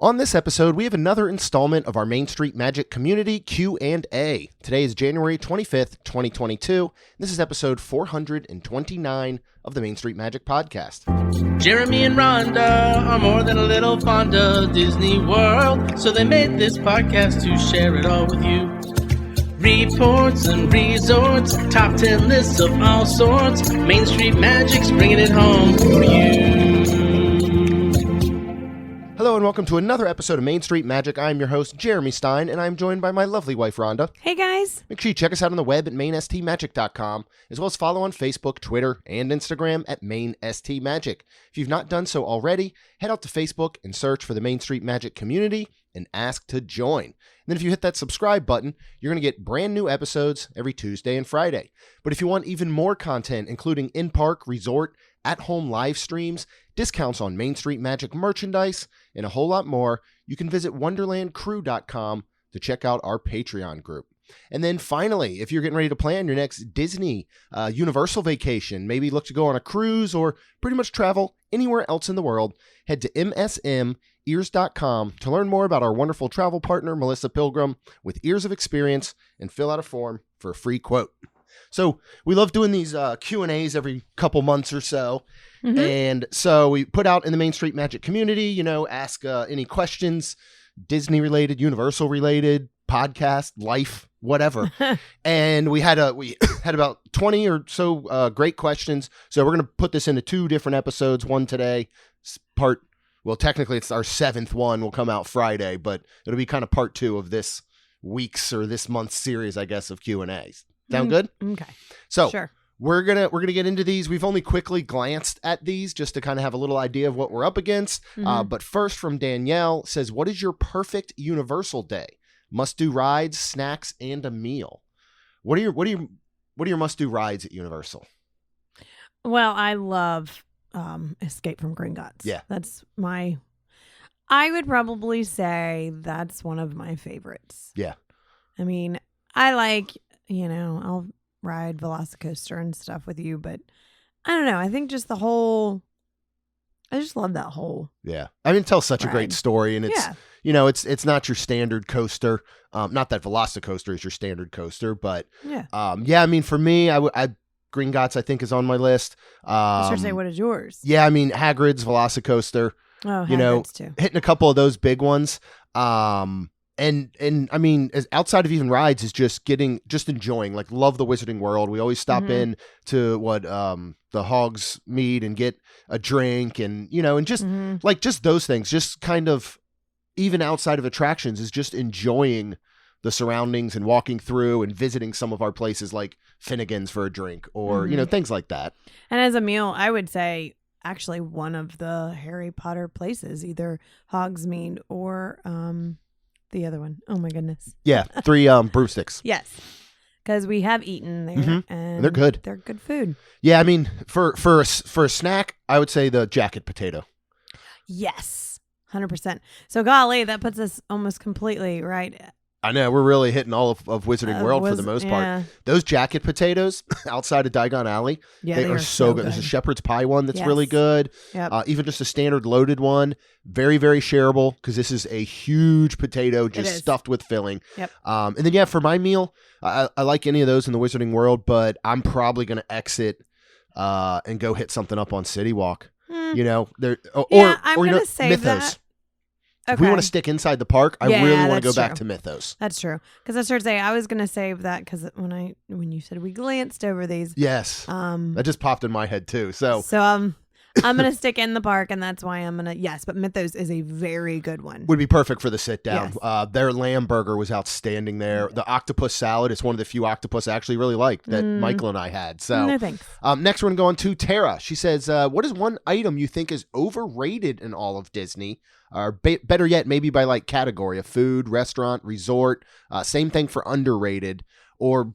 On this episode, we have another installment of our Main Street Magic Community Q&A. Today is January 25th, 2022. This is episode 429 of the Main Street Magic Podcast. Jeremy and Rhonda are more than a little fond of Disney World, so they made this podcast to share it all with you. Reports and resorts, top 10 lists of all sorts. Main Street Magic's bringing it home for you. Hello and welcome to another episode of Main Street Magic. I'm your host, Jeremy Stein, and I'm joined by my lovely wife, Rhonda. Hey, guys. Make sure you check us out on the web at mainstmagic.com, as well as follow on Facebook, Twitter, and Instagram at mainstmagic. If you've not done so already, head out to Facebook and search for the Main Street Magic Community and ask to join. And then if you hit that subscribe button, you're going to get brand new episodes every Tuesday and Friday. But if you want even more content, including in-park, resort, at-home live streams, discounts on Main Street Magic merchandise, and a whole lot more, you can visit wonderlandcrew.com to check out our Patreon group. And then finally, if you're getting ready to plan your next Disney Universal vacation, maybe look to go on a cruise or pretty much travel anywhere else in the world, head to msmears.com to learn more about our wonderful travel partner, Melissa Pilgrim, with years of experience, and fill out a form for a free quote. So we love doing these Q&As every couple months or so. Mm-hmm. And so we put out in the Main Street Magic community, ask any questions, Disney related, Universal related, podcast, life, whatever. And we had about 20 or so great questions. So we're going to put this into two different episodes. One today, technically it's our 7th one, will come out Friday, but it'll be kind of part 2 of this week's or this month's series, I guess, of Q&As. Sound good? Okay. So sure. We're gonna get into these. We've only quickly glanced at these just to kind of have a little idea of what we're up against. Mm-hmm. But first, from Danielle, says, "What is your perfect Universal day? Must do rides, snacks, and a meal. What are your must do rides at Universal?" Well, I love Escape from Gringotts. Yeah, I would probably say that's one of my favorites. Yeah. I mean, I like, I'll ride Velocicoaster and stuff with you, but I don't know. I think just I just love that whole. Yeah. I mean, it tells such ride. a great story, and it's, it's not your standard coaster. Not that Velocicoaster is your standard coaster, but I mean, for me, Gringotts, I think, is on my list. I should say, what is yours? Yeah. I mean, Hagrid's Velocicoaster, Oh, Hagrid's too. Hitting a couple of those big ones. And I mean, outside of even rides, is just enjoying, like, love the Wizarding World. We always stop in to the Hogs Mead and get a drink, and and just like just those things, just kind of even outside of attractions, is just enjoying the surroundings and walking through and visiting some of our places like Finnegan's for a drink or things like that. And as a meal, I would say actually one of the Harry Potter places, either Hogsmeade or the other one. Oh my goodness. Yeah, 3 broomsticks. Yes, because we have eaten there, and they're good. They're good food. Yeah, I mean, for a snack, I would say the jacket potato. Yes, 100%. So golly, that puts us almost completely right. I know, we're really hitting all of Wizarding World for the most part. Those jacket potatoes outside of Diagon Alley, they are so good. There's a shepherd's pie one that's really good. Yep. Even just a standard loaded one, very, very shareable, because this is a huge potato just stuffed with filling. Yep. And then, for my meal, I like any of those in the Wizarding World, but I'm probably going to exit and go hit something up on City Walk. I'm going to save Mythos. that. Okay. If we want to stick inside the park, I really want to go back true. to Mythos. That's true. Because I started saying I was going to save that because when you said we glanced over these. Yes. That just popped in my head too. So I'm going to stick in the park, and that's why I'm going to. Yes, but Mythos is a very good one. Would be perfect for the sit down. Yes. Their lamb burger was outstanding there. The octopus salad is one of the few octopus I actually really liked that Michael and I had. So no thanks. Next, we're going to go on to Tara. She says, "What is one item you think is overrated in all of Disney? Or better yet, maybe by like category of food, restaurant, resort. Same thing for underrated." Or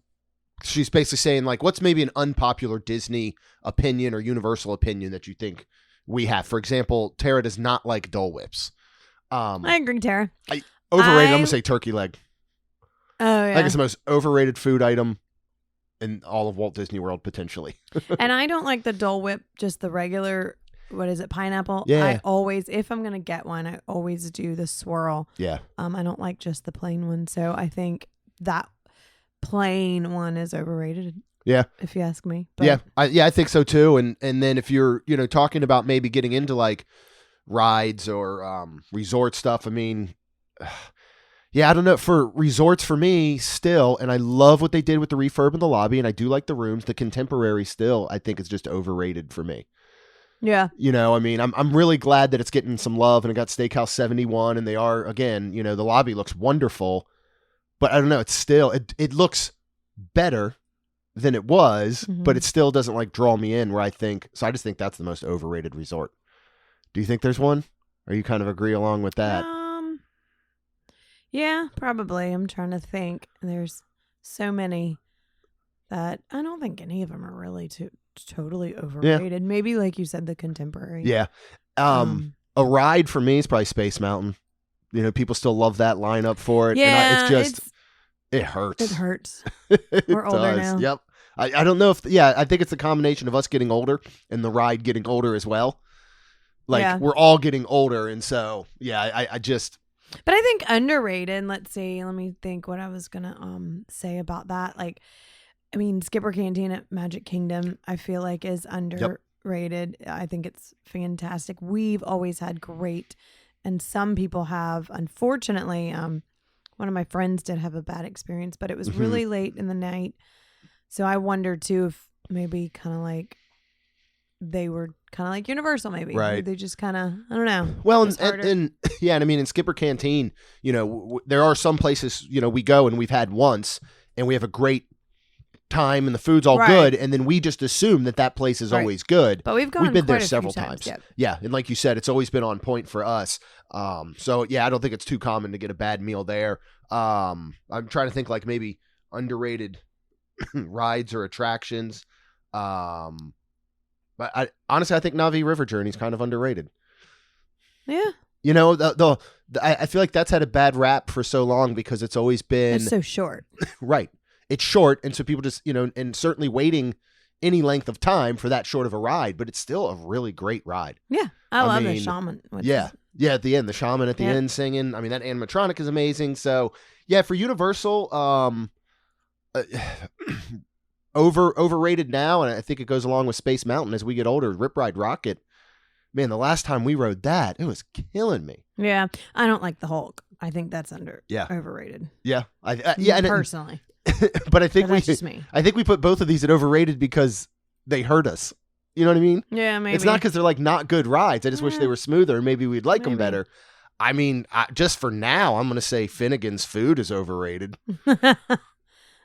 she's basically saying, like, what's maybe an unpopular Disney opinion or Universal opinion that you think we have? For example, Tara does not like Dole Whips. I agree, Tara. Overrated, I'm going to say turkey leg. Oh, yeah. I think it's the most overrated food item in all of Walt Disney World, potentially. And I don't like the Dole Whip, just the regular what is it, pineapple? Yeah. I always, if I'm gonna get one, I always do the swirl. Yeah. I don't like just the plain one, so I think that plain one is overrated. Yeah. If you ask me. But Yeah. I think so too. And then if you're, talking about maybe getting into like rides or resort stuff, I mean, yeah, I don't know. For resorts, for me, still, and I love what they did with the refurb in the lobby, and I do like the rooms. The contemporary still, I think, is just overrated for me. Yeah. I mean, I'm really glad that it's getting some love, and it got Steakhouse 71, and they are, again, the lobby looks wonderful, but I don't know. It's still, it looks better than it was, but it still doesn't like draw me in where I think, so I just think that's the most overrated resort. Do you think there's one? Or you kind of agree along with that? Yeah, probably. I'm trying to think. There's so many that I don't think any of them are really totally overrated. Yeah. Maybe like you said, the contemporary. Yeah. A ride for me is probably Space Mountain. People still love that lineup for it. Yeah. And it's just, it hurts. It hurts. It We're older now. Yep. I don't know if, I think it's a combination of us getting older and the ride getting older as well. Like we're all getting older. And so, I just. But I think underrated, let's see, let me think what I was going to say about that. Skipper Canteen at Magic Kingdom, I feel like is underrated. Yep. I think it's fantastic. We've always had great, and some people have, unfortunately, one of my friends did have a bad experience, but it was really late in the night. So I wonder too if maybe kind of like they were kind of like Universal, maybe. Right. They just kind of, I don't know. Well, and I mean, in Skipper Canteen, there are some places, we go and we've had once and we have a great time and the food's all good. And then we just assume that place is always good. But we've been there several times. Yeah. And like you said, it's always been on point for us. So I don't think it's too common to get a bad meal there. I'm trying to think like maybe underrated rides or attractions. But honestly, I think Navi River Journey is kind of underrated. Yeah. I feel like that's had a bad rap for so long because it's always been. It's so short. Right. It's short. And so people just, and certainly waiting any length of time for that short of a ride, but it's still a really great ride. Yeah. I love the shaman. Yeah. At the end, the shaman at the end singing. I mean, that animatronic is amazing. So, for Universal, overrated now, and I think it goes along with Space Mountain as we get older. Rip Ride Rocket, man, the last time we rode that, it was killing me. Yeah, I don't like the Hulk. I think that's overrated. Yeah, Personally. But I think that's just me. I think we put both of these at overrated because they hurt us. You know what I mean? Yeah, maybe. It's not because they're like not good rides. I just wish they were smoother, and maybe we'd like them better. I mean, just for now, I'm going to say Finnegan's Food is overrated.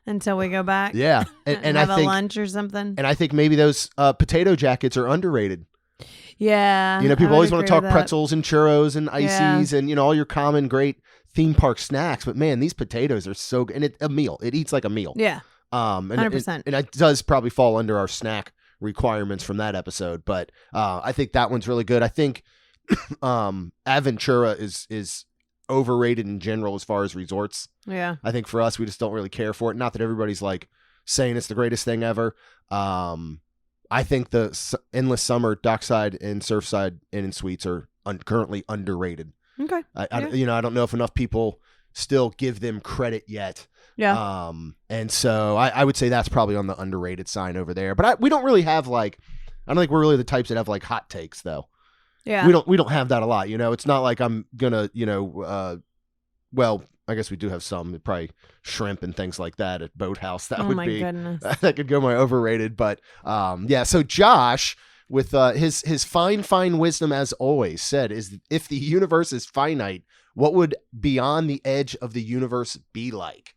Until we go back. Yeah. And have a lunch or something. And I think maybe those potato jackets are underrated. Yeah. People always want to talk pretzels and churros and ices and, all your common great theme park snacks. But man, these potatoes are so good. And a meal. It eats like a meal. Yeah. 100%. And it does probably fall under our snack requirements from that episode. But I think that one's really good. I think Aventura is overrated in general as far as resorts. Yeah. I think for us, we just don't really care for it. Not that everybody's like saying it's the greatest thing ever. I think the Endless Summer Dockside and Surfside Inn and Suites are currently underrated. Okay. I don't know if enough people still give them credit yet. Yeah. And so I would say that's probably on the underrated sign over there. But we don't really have I don't think we're really the types that have like hot takes though. Yeah. We don't have that a lot, It's not like I'm gonna, well, I guess we do have some, probably shrimp and things like that at Boathouse. That would be goodness. That could go my overrated, but so Josh with his fine wisdom as always said is if the universe is finite, what would beyond the edge of the universe be like?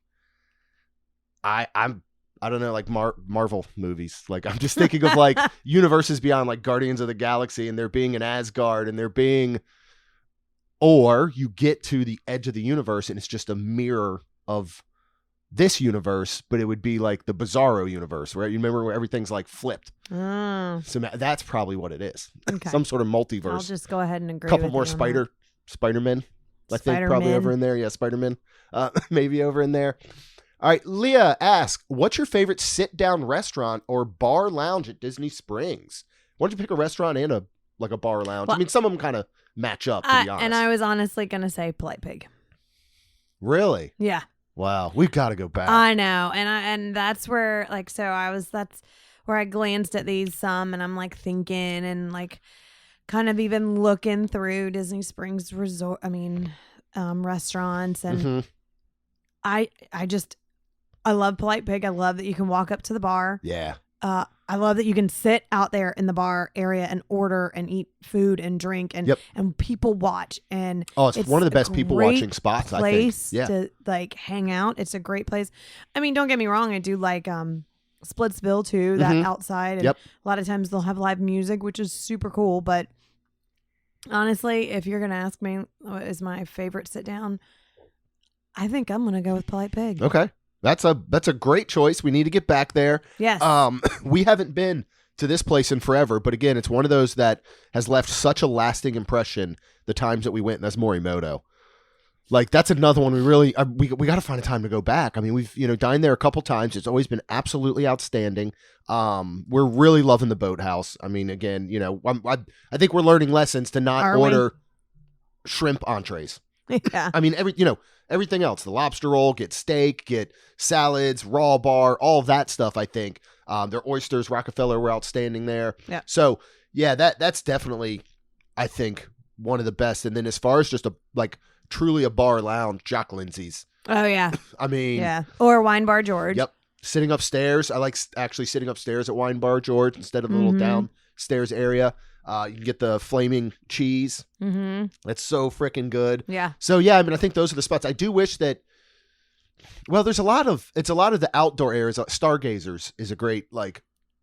I don't know, like Marvel movies. Like I'm just thinking of like universes beyond, like Guardians of the Galaxy, and there being an Asgard, and there being, or you get to the edge of the universe and it's just a mirror of this universe, but it would be like the Bizarro universe, right? You remember where everything's like flipped. So that's probably what it is. Okay. Some sort of multiverse. I'll just go ahead and agree. Couple more Spider-Men. I think probably over in there. Yeah, Spider-Man. Maybe over in there. All right, Leah asks, what's your favorite sit-down restaurant or bar lounge at Disney Springs? Why don't you pick a restaurant and like a bar or lounge. Well, I mean, some of them kind of match up, to be honest. And I was honestly going to say Polite Pig. Really? Yeah. Wow, we've got to go back. I know. And that's where, like, that's where I glanced at these some, and I'm like thinking and like kind of even looking through Disney Springs restaurants. And Mm-hmm. I love Polite Pig. I love that you can walk up to the bar. Yeah. I love that you can sit out there in the bar area and order and eat food and drink and people watch. And it's one of the best people watching spots, I think. Place to like hang out. It's a great place. I mean, don't get me wrong. I do like Splitsville too. That outside. And a lot of times they'll have live music, which is super cool. But honestly, if you're gonna ask me what is my favorite sit down, I think I'm gonna go with Polite Pig. Okay. That's a great choice. We need to get back there. Yes. We haven't been to this place in forever, but again, it's one of those that has left such a lasting impression the times that we went, and that's Morimoto. Like, that's another one we really we got to find a time to go back. I mean, we've dined there a couple times. It's always been absolutely outstanding. We're really loving the Boathouse. I mean, again, I think we're learning lessons to not order shrimp entrees. Yeah. I mean, everything else, the lobster roll, get steak, get salads, raw bar, all of that stuff. I think their oysters, Rockefeller, were outstanding there. Yeah. So yeah, that's definitely, I think, one of the best. And then as far as just truly a bar lounge, Jock Lindsay's. Oh yeah. I mean, yeah. Or Wine Bar George. Yep. Sitting upstairs. I like actually sitting upstairs at Wine Bar George instead of the little downstairs area. You can get the flaming cheese. Mm-hmm. That's so freaking good. Yeah. So yeah, I mean, I think those are the spots. I do wish that. Well, it's a lot of the outdoor areas. Stargazers is a great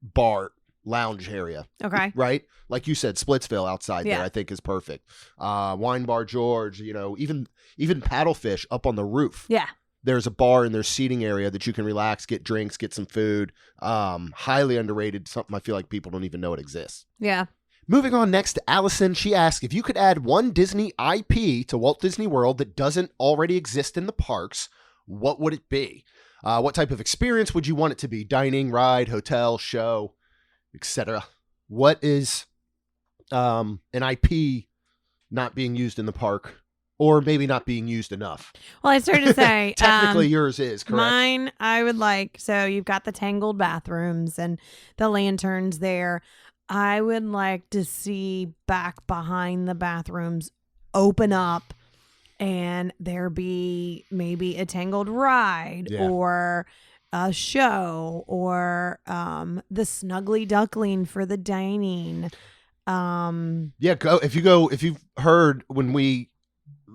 bar lounge area. Okay. Right, like you said, Splitsville outside there, I think is perfect. Wine Bar George, even Paddlefish up on the roof. Yeah. There's a bar and there's seating area that you can relax, get drinks, get some food. Highly underrated. Something I feel like people don't even know it exists. Yeah. Moving on next to Allison, she asked if you could add one Disney IP to Walt Disney World that doesn't already exist in the parks, what would it be? What type of experience would you want it to be? Dining, ride, hotel, show, etc. What is an IP not being used in the park, or maybe not being used enough? Well, I started to say technically yours is correct. Mine, I would like, so you've got the tangled bathrooms and the lanterns there. I would like to see back behind the bathrooms open up and there be maybe a tangled ride or a show or the Snuggly Duckling for the dining. If you've heard when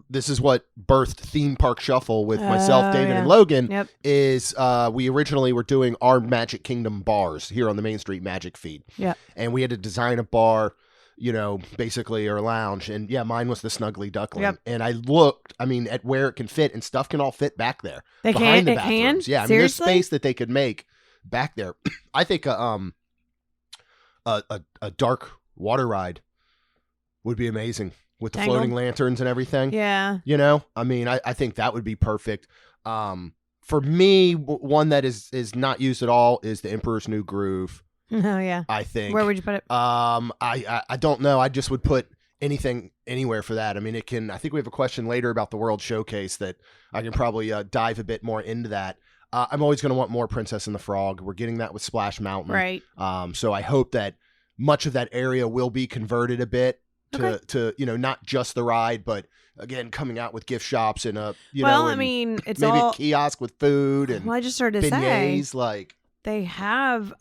this is what birthed Theme Park Shuffle with myself, David, and Logan. Is we originally were doing our Magic Kingdom bars here on the Main Street Magic feed. Yeah. And we had to design a bar, basically, or a lounge. And mine was the Snuggly Duckling. Yep. And I looked, at where it can fit, and stuff can all fit back there. Behind the bathrooms. Yeah. Seriously? There's space that they could make back there. I think a dark water ride would be amazing. With the floating lanterns and everything. Yeah. I think that would be perfect. For me, one that is not used at all is the Emperor's New Groove. Oh, yeah. I think. Where would you put it? I don't know. I just would put anything anywhere for that. I think we have a question later about the World Showcase that I can probably dive a bit more into that. I'm always going to want more Princess and the Frog. We're getting that with Splash Mountain. Right. So I hope that much of that area will be converted a bit. To not just the ride, but again coming out with gift shops and it's maybe a kiosk with food and I just started to beignets, say they have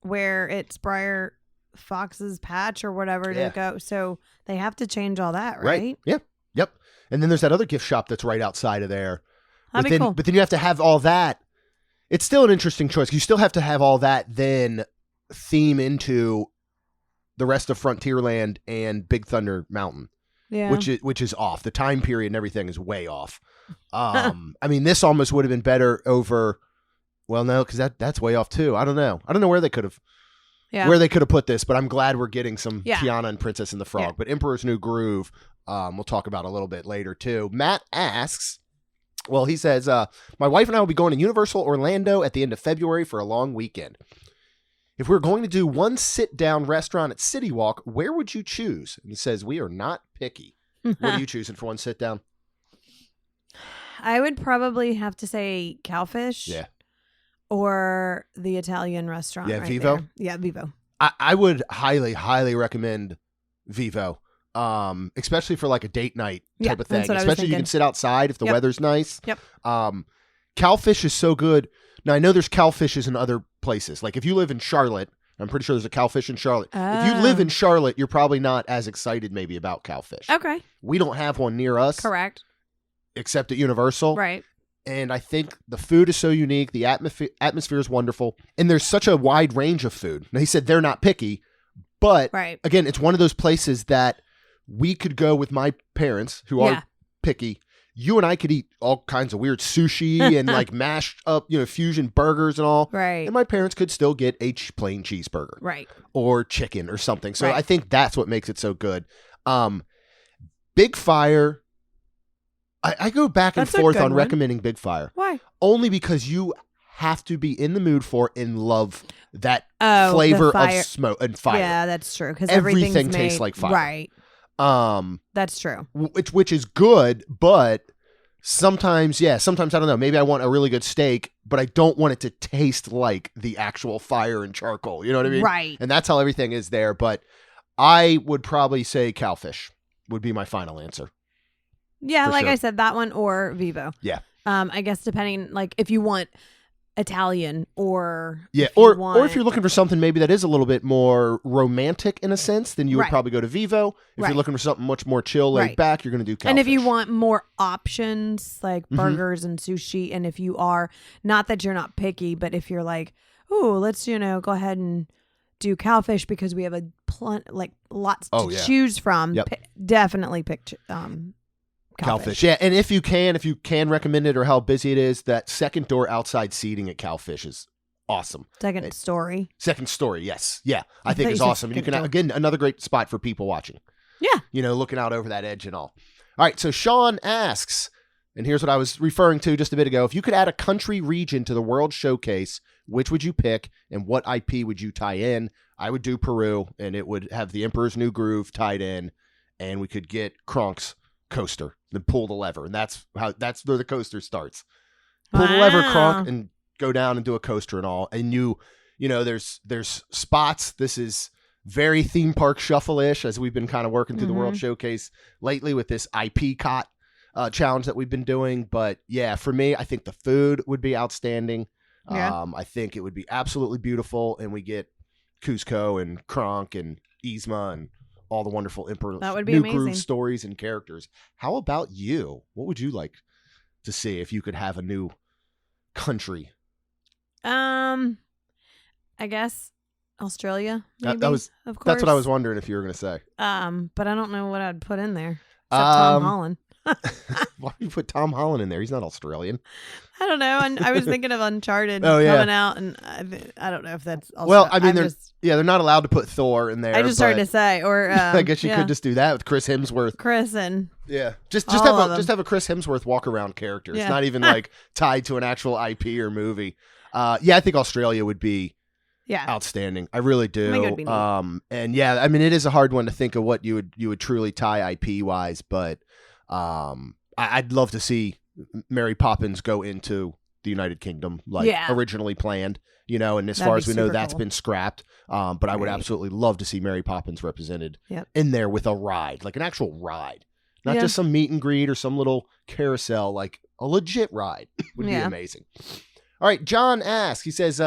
where it's Briar Fox's Patch or whatever to go, so they have to change all that, right? Yep. And then there's that other gift shop that's right outside of there. That'd be cool. But then you have to have all that. It's still an interesting choice. You still have to have all that then theme into the rest of Frontierland and Big Thunder Mountain, which is off. The time period and everything is way off. This almost would have been better over. Well, no, because that's way off too. I don't know where they could have, put this, but I'm glad we're getting some Tiana and Princess and the Frog. But Emperor's New Groove, we'll talk about a little bit later too. Matt asks. Well, he says, my wife and I will be going to Universal Orlando at the end of February for a long weekend. if we're going to do one sit-down restaurant at City Walk, where would you choose? And he says, we are not picky. What are you choosing for one sit-down? I would probably have to say Cowfish. Yeah. Or the Italian restaurant. Yeah, right Vivo? there. Yeah, Vivo. I would highly, highly recommend Vivo, especially for like a date night type of thing. That's what I was Especially you thinking. can sit outside if the weather's nice. Yep. Cowfish is so good. Now, I know there's Cowfishes in other places. Like if you live in Charlotte, I'm pretty sure there's a Cowfish in Charlotte. If you live in Charlotte, you're probably not as excited maybe about Cowfish. Okay. We don't have one near us. Correct. Except at Universal. Right. And I think the food is so unique. The atmosphere is wonderful. And there's such a wide range of food. Now, he said they're not picky. But, again, it's one of those places that we could go with my parents, who are picky. You and I could eat all kinds of weird sushi and like mashed up, fusion burgers and all. Right. And my parents could still get a plain cheeseburger. Right. Or chicken or something. So I think that's what makes it so good. Big Fire... I go back and forth on recommending Big Fire. Why? Only because you have to be in the mood for and love that flavor of smoke and fire. Yeah, that's true. Because everything tastes like fire. Right. That's true. Which is good, but sometimes I don't know. Maybe I want a really good steak, but I don't want it to taste like the actual fire and charcoal. You know what I mean? Right. And that's how everything is there. But I would probably say Cowfish would be my final answer. Yeah, I said, that one or Vivo. Yeah. I guess depending, like, if you want Italian or... Yeah, or if you're looking for something maybe that is a little bit more romantic in a sense, then you would probably go to Vivo. If you're looking for something much more chill, laid back, you're going to do Cowfish. And if you want more options, like burgers and sushi, and if you are, not that you're not picky, but if you're like, oh, let's, go ahead and do Cowfish because we have lots to choose from, definitely pick... Cowfish. Yeah, and if you can recommend it or how busy it is, that second door outside seating at Cowfish is awesome. Second story, yes. Yeah, I think it's awesome. And you can, again, another great spot for people watching. Yeah. Looking out over that edge and all. All right, so Sean asks, and here's what I was referring to just a bit ago. If you could add a country region to the World Showcase, which would you pick and what IP would you tie in? I would do Peru, and it would have the Emperor's New Groove tied in, and we could get Kronk's coaster, then pull the lever, and that's where the coaster starts. Pull the lever, Kronk, and go down and do a coaster and all. And there's spots. This is very theme park shuffle-ish, as we've been kind of working through the World Showcase lately with this IP cot challenge that we've been doing. But yeah, for me, I think the food would be outstanding. I think it would be absolutely beautiful, and we get Cusco and Kronk and Yzma and all the wonderful Emperor's New Groove stories and characters. How about you? What would you like to see if you could have a new country? I guess Australia. Maybe, of course. That's what I was wondering if you were going to say. But I don't know what I'd put in there. Except Tom Holland. Why do you put Tom Holland in there? He's not Australian. I don't know. And I was thinking of Uncharted coming out, and I don't know if that's also, well. I mean, they're not allowed to put Thor in there. I just started to say, or I guess you could just do that with Chris Hemsworth. Just have a Chris Hemsworth walk around character. It's not even like tied to an actual IP or movie. I think Australia would be outstanding. I really do. I think it would be neat. And yeah, I mean, it is a hard one to think of what you would truly tie IP wise, but I'd love to see Mary Poppins go into the United Kingdom originally planned, and as far as we know, that's been scrapped. But I would absolutely love to see Mary Poppins represented in there with a ride, like an actual ride, not just some meet and greet or some little carousel, like a legit ride would be amazing. All right, John asks, he says,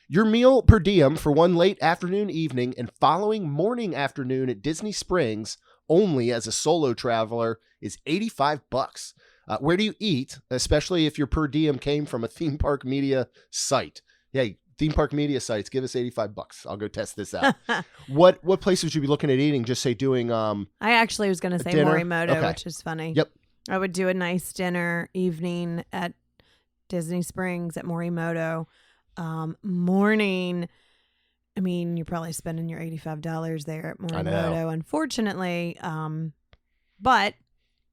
your meal per diem for one late afternoon, evening, and following morning afternoon at Disney Springs only as a solo traveler is $85. Where do you eat, especially if your per diem came from a theme park media site? Hey, theme park media sites, give us $85. I'll go test this out. What places would you be looking at eating? Just say doing I actually was going to say dinner? Morimoto, which is funny. Yep. I would do a nice dinner evening at Disney Springs at Morimoto. Morning, I mean, you're probably spending your $85 there at Morimoto, unfortunately. But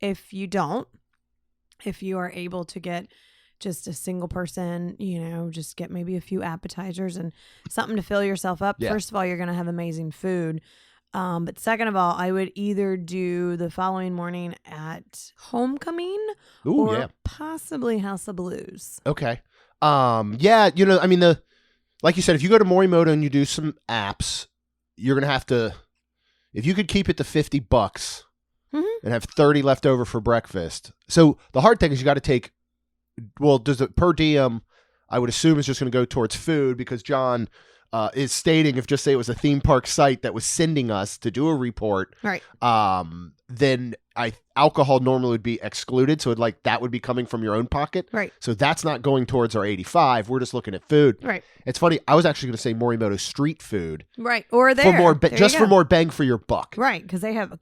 if you are able to get just a single person, just get maybe a few appetizers and something to fill yourself up. Yeah. First of all, you're going to have amazing food. But second of all, I would either do the following morning at Homecoming or possibly House of Blues. Okay. Yeah, I mean, like you said, if you go to Morimoto and you do some apps, you're going to have to, if you could keep it to $50 and have 30 left over for breakfast. So the hard thing is you got to take, does it per diem, I would assume is just going to go towards food because John is stating if just say it was a theme park site that was sending us to do a report, right? Then alcohol normally would be excluded, so that would be coming from your own pocket, right? So that's not going towards our 85. We're just looking at food, right? It's funny. I was actually going to say Morimoto street food, right? Or there for more, for more bang for your buck, right? Because they have,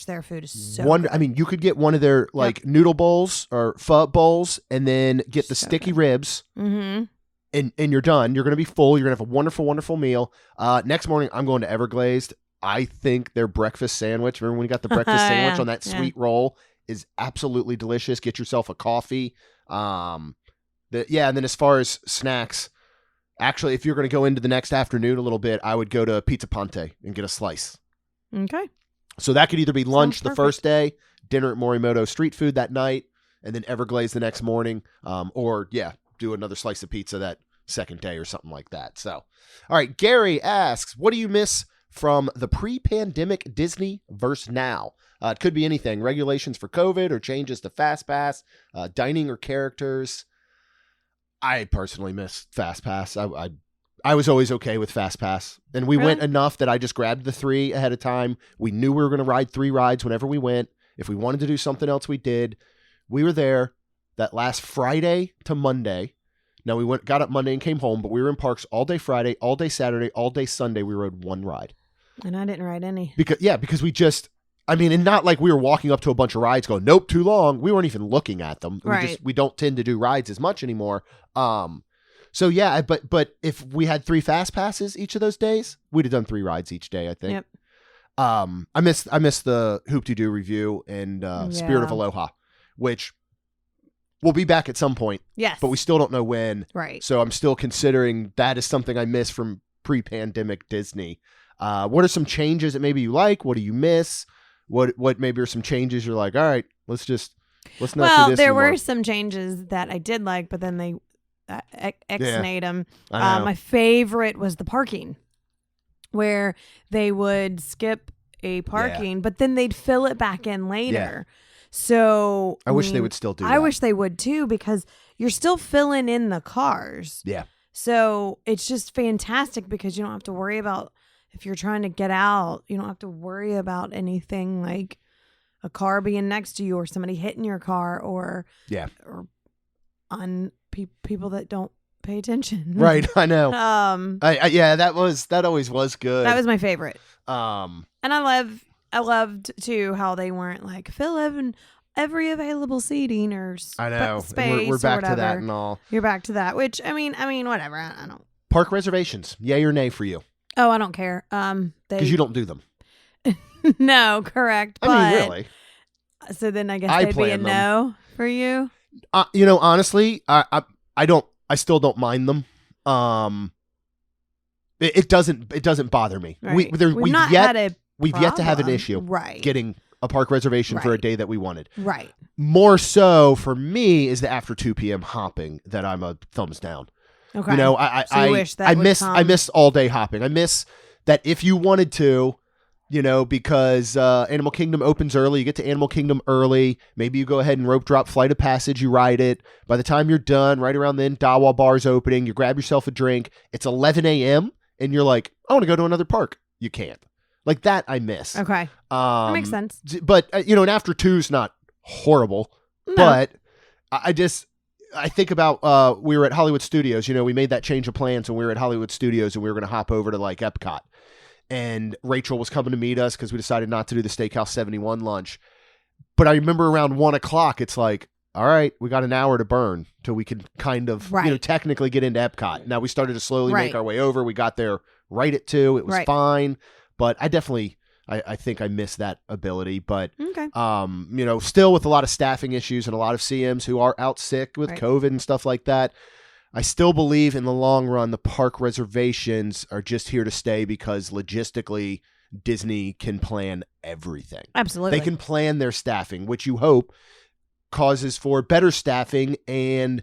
their food is so good. Good. I mean, you could get one of their noodle bowls or pho bowls, and then get the sticky ribs. Mm-hmm. And you're done. You're going to be full. You're going to have a wonderful, wonderful meal. Next morning, I'm going to Everglazed. I think their breakfast sandwich, remember when you got the breakfast sandwich on that sweet roll, is absolutely delicious. Get yourself a coffee. And then as far as snacks, actually, if you're going to go into the next afternoon a little bit, I would go to Pizza Ponte and get a slice. Okay. So that could either be lunch the first day, dinner at Morimoto street food that night, and then Everglazed the next morning, or do another slice of pizza that second day or something like that. So, all right. Gary asks, what do you miss from the pre-pandemic Disney versus now? It could be anything, regulations for COVID or changes to FastPass, dining or characters. I personally miss FastPass. I was always okay with FastPass, and we went enough that I just grabbed the 3 ahead of time. We knew we were going to ride 3 rides whenever we went. If we wanted to do something else, we did. We were there that last Friday to Monday. Now we got up Monday and came home, but we were in parks all day Friday, all day Saturday, all day Sunday. We rode 1 ride. And I didn't ride any. Because we just, and not like we were walking up to a bunch of rides going, nope, too long. We weren't even looking at them. Right. We don't tend to do rides as much anymore. So yeah, but if we had 3 fast passes each of those days, we'd have done 3 rides each day, I think. Yep. I miss the Hoop-Dee-Doo review and Spirit of Aloha, which we'll be back at some point. Yes. But we still don't know when. Right. So I'm still considering that is something I miss from pre-pandemic Disney. What are some changes that maybe you like? What do you miss? What maybe are some changes you're like, all right, let's not do this there anymore. were some changes that I did like, but then they ex-nate them. I know. My favorite was the parking, where they would skip a parking, but then they'd fill it back in later. Yeah. So I wish they would still do that. I wish they would too, because you're still filling in the cars. Yeah. So it's just fantastic because you don't have to worry about, if you're trying to get out, you don't have to worry about anything like a car being next to you or somebody hitting your car or on people that don't pay attention. Right. I know. That always was good. That was my favorite. And I loved too how they weren't like fill every available seating or space. We're back to that and all. You're back to that, which I mean, whatever. I don't. Park reservations, yay or nay for you? Oh, I don't care. Because you don't do them. No, correct. Really. So then I guess they'd be a no for you. Honestly, I still don't mind them. It doesn't bother me. Right. We've yet to have an issue getting a park reservation for a day that we wanted. Right. More so for me is the after 2 p.m. hopping that I'm a thumbs down. Okay. I miss all day hopping. I miss that if you wanted to, because Animal Kingdom opens early, you get to Animal Kingdom early. Maybe you go ahead and rope drop Flight of Passage, you ride it. By the time you're done, right around then, Dawa Bar's opening, you grab yourself a drink. It's 11 a.m. and you're like, I want to go to another park. You can't. Like that I miss. Okay. That makes sense. But, an after 2 is not horrible. No. But I think about we were at Hollywood Studios. We made that change of plans when we were at Hollywood Studios and we were going to hop over to like Epcot. And Rachel was coming to meet us because we decided not to do the Steakhouse 71 lunch. But I remember around 1 o'clock, it's like, all right, we got an hour to burn till we can kind of, technically get into Epcot. Now we started to slowly make our way over. We got there right at 2. It was fine. But I definitely I think I miss that ability, but Okay. Still with a lot of staffing issues and a lot of CMs who are out sick with Right. COVID and stuff like that. I still believe in the long run, the park reservations are just here to stay because logistically Disney can plan everything. Absolutely. They can plan their staffing, which you hope causes for better staffing and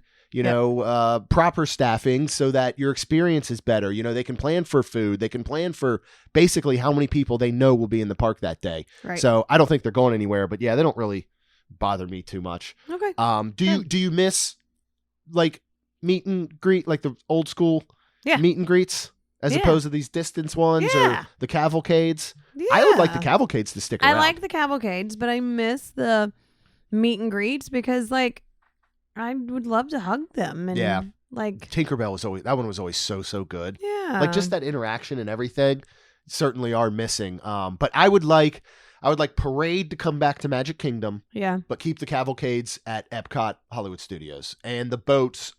proper staffing so that your experience is better. They can plan for food. They can plan for basically how many people they know will be in the park that day. Right. So I don't think they're going anywhere, but yeah, they don't really bother me too much. Okay. Do you miss like meet and greet, like the old school meet and greets as opposed to these distance ones or the cavalcades? Yeah. I would like the cavalcades to stick around. I like the cavalcades, but I miss the meet and greets because like I would love to hug them. And like Tinkerbell was always so good. Yeah. Like just that interaction and everything certainly are missing. But I would like Parade to come back to Magic Kingdom. Yeah. But keep the cavalcades at Epcot Hollywood Studios. And the boat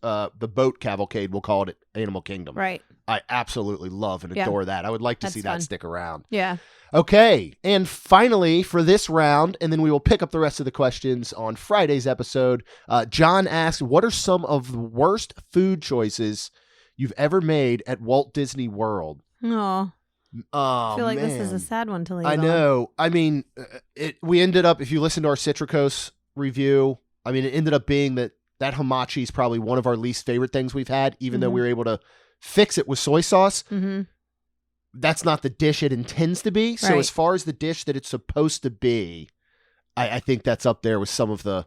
cavalcade, we'll call it Animal Kingdom. Right. I absolutely love and adore that. I would like to see that fun. stick around. Yeah. Okay, and finally for this round, and then we will pick up the rest of the questions on Friday's episode, John asked, what are some of the worst food choices you've ever made at Walt Disney World? Oh, I feel like man. This is a sad one to leave I on. know. I mean, we ended up, if you listen to our Citricos review, I mean, it ended up being that hamachi is probably one of our least favorite things we've had, even though we were able to fix it with soy sauce. Mm-hmm. That's not the dish it intends to be. So as far as the dish that it's supposed to be, I think that's up there with some of the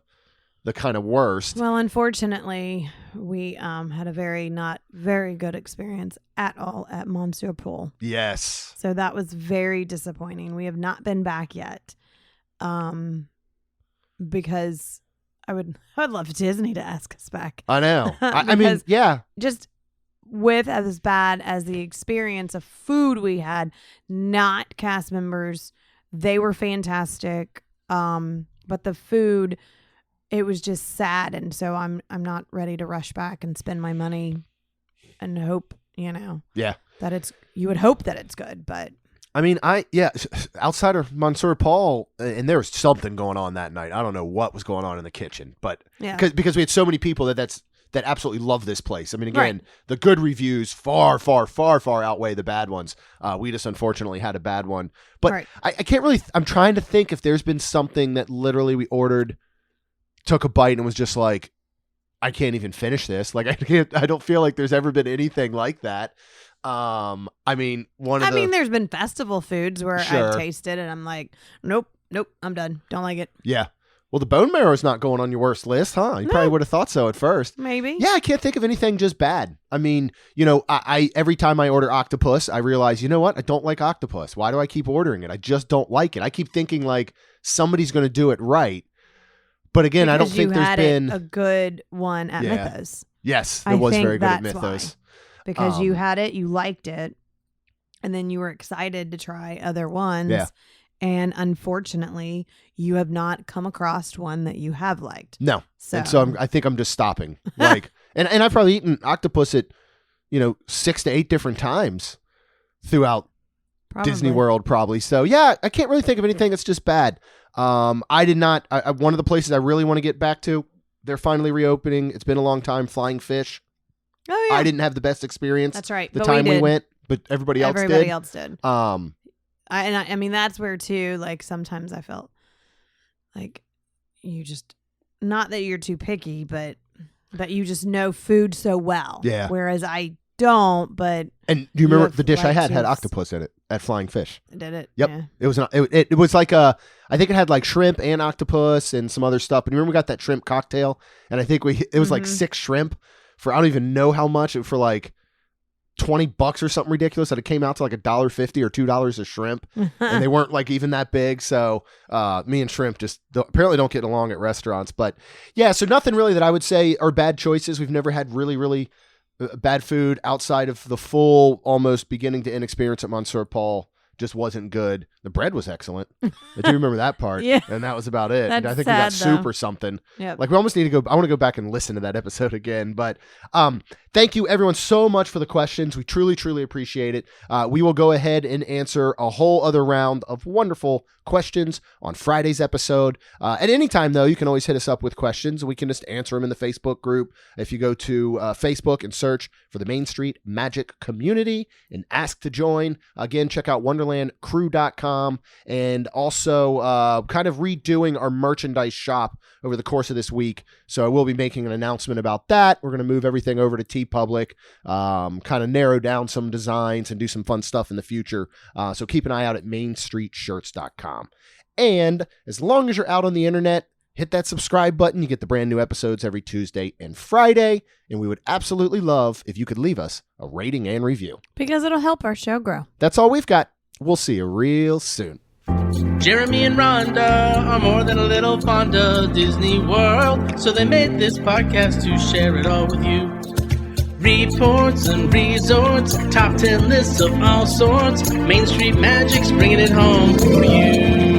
kind of worst. Well, unfortunately, we had a not very good experience at all at Monsieur Pool. Yes. So that was very disappointing. We have not been back yet, because I'd love Disney to ask us back. I know. I mean, yeah. Just with as bad as the experience of food we had, not cast members, they were fantastic. But the food, it was just sad, and so I'm not ready to rush back and spend my money and hope, that you would hope that it's good, but I mean, outside of Monsieur Paul, and there was something going on that night. I don't know what was going on in the kitchen, but because we had so many people that absolutely love this place. I mean, again, the good reviews far outweigh the bad ones. We just unfortunately had a bad one, but I can't really. I'm trying to think if there's been something that literally we ordered, took a bite, and was just like, I can't even finish this. Like I don't feel like there's ever been anything like that. I mean, there's been festival foods where I've tasted and I'm like, nope, I'm done. Don't like it. Yeah. Well, the bone marrow is not going on your worst list, huh? You probably would have thought so at first. Maybe. Yeah, I can't think of anything just bad. I mean, I every time I order octopus, I realize, you know what? I don't like octopus. Why do I keep ordering it? I just don't like it. I keep thinking like somebody's going to do it right. But again, I don't think there's been a good one at Mythos. Yes, it was very good at Mythos. Because you had it, you liked it, and then you were excited to try other ones. Yeah. And unfortunately, you have not come across one that you have liked. No. And so I think I'm just stopping. Like, and I've probably eaten octopus at, 6 to 8 different times throughout Disney World, probably. So yeah, I can't really think of anything that's just bad. I did not. One of the places I really want to get back to, they're finally reopening. It's been a long time. Flying Fish. Oh yeah. I didn't have the best experience. That's right. The time we went, but everybody else did. I mean, that's where too, like sometimes I felt like you just, not that you're too picky, but you just know food so well. Yeah. Whereas I don't, but. And do you remember the dish I had octopus in it at Flying Fish? Did it? Yep. Yeah. It was it was like I think it had like shrimp and octopus and some other stuff. And remember we got that shrimp cocktail, and I think it was like 6 shrimp for I don't even know how much, for like $20 or something ridiculous, that it came out to like $1.50 or $2 a shrimp, and they weren't like even that big. So me and shrimp just apparently don't get along at restaurants. But yeah, so nothing really that I would say are bad choices. We've never had really bad food outside of the full almost beginning to end experience at Monsieur Paul just wasn't good. The bread was excellent. I do remember that part. Yeah. And that was about it. That's And I think sad, we got soup though. or something. Yep. Like we almost need to go. I want to go back and listen to that episode again. But thank you everyone so much for the questions. We truly, truly appreciate it. We will go ahead and answer a whole other round of wonderful questions on Friday's episode. At any time, though, you can always hit us up with questions. We can just answer them in the Facebook group. If you go to Facebook and search for the Main Street Magic Community and ask to join, again, check out wonderlandcrew.com, and also kind of redoing our merchandise shop over the course of this week. So I will be making an announcement about that. We're going to move everything over to TeePublic, kind of narrow down some designs and do some fun stuff in the future. So keep an eye out at mainstreetshirts.com. And as long as you're out on the internet, hit that subscribe button. You get the brand new episodes every Tuesday and Friday. And we would absolutely love if you could leave us a rating and review, Because it'll help our show grow. That's all we've got. We'll see you real soon. Jeremy and Rhonda are more than a little fond of Disney World, so they made this podcast to share it all with you. Reports and resorts, top 10 lists of all sorts. Main Street Magic's bringing it home for you.